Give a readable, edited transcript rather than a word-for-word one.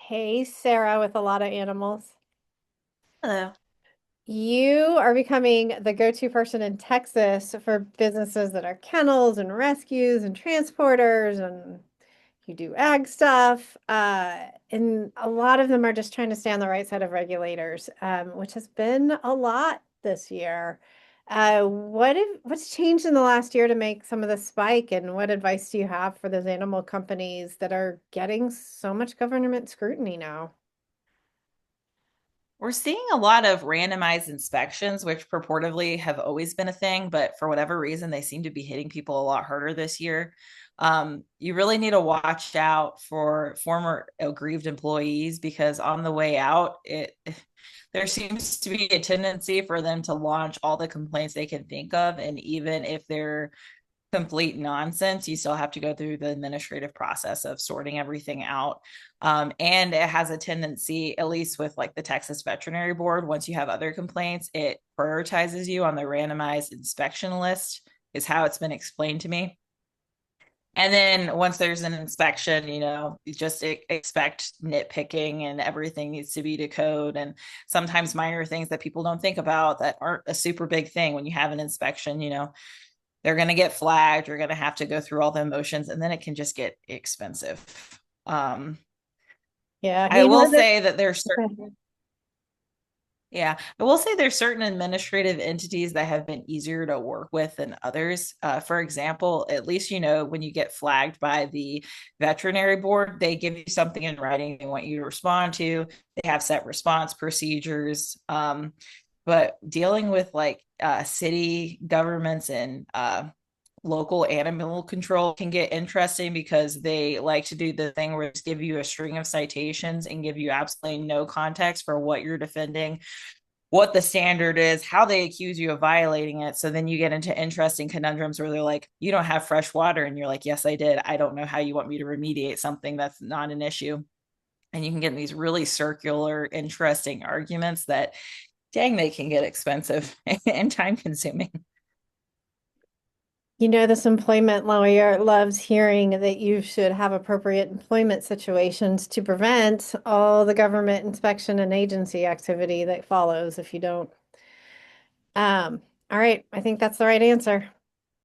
Hey, Sarah, with a lot of animals. Hello. You are becoming the go-to person in Texas for businesses that are kennels and rescues and transporters, and you do ag stuff. And a lot of them are just trying to stay on the right side of regulators, which has been a lot this year. What's changed in the last year to make some of the spike, and what advice do you have for those animal companies that are getting so much government scrutiny now? We're seeing a lot of randomized inspections, which purportedly have always been a thing, but for whatever reason, they seem to be hitting people a lot harder this year. You really need to watch out for former aggrieved employees because on the way out, it there seems to be a tendency for them to launch all the complaints they can think of, and even if they're complete nonsense, you still have to go through the administrative process of sorting everything out. And it has a tendency, at least with like the Texas Veterinary Board, once you have other complaints, it prioritizes you on the randomized inspection list, is how it's been explained to me. And then once there's an inspection, you just expect nitpicking and everything needs to be to code. And sometimes minor things that people don't think about that aren't a super big thing when you have an inspection, they're going to get flagged. You're going to have to go through all the emotions, and then it can just get expensive. Um, Yeah, I you will know that. say that there's certain, yeah, I will say there's certain administrative entities that have been easier to work with than others. For example, at least when you get flagged by the veterinary board, they give you something in writing they want you to respond to. They have set response procedures. But dealing with like city governments and local animal control can get interesting because they like to do the thing where they give you a string of citations and give you absolutely no context for what you're defending, what the standard is, how they accuse you of violating it. So then you get into interesting conundrums where they're like, you don't have fresh water. And you're like, yes, I did. I don't know how you want me to remediate something that's not an issue. And you can get in these really circular, interesting arguments that, dang, they can get expensive and time consuming. This employment lawyer loves hearing that you should have appropriate employment situations to prevent all the government inspection and agency activity that follows if you don't. All right, I think that's the right answer.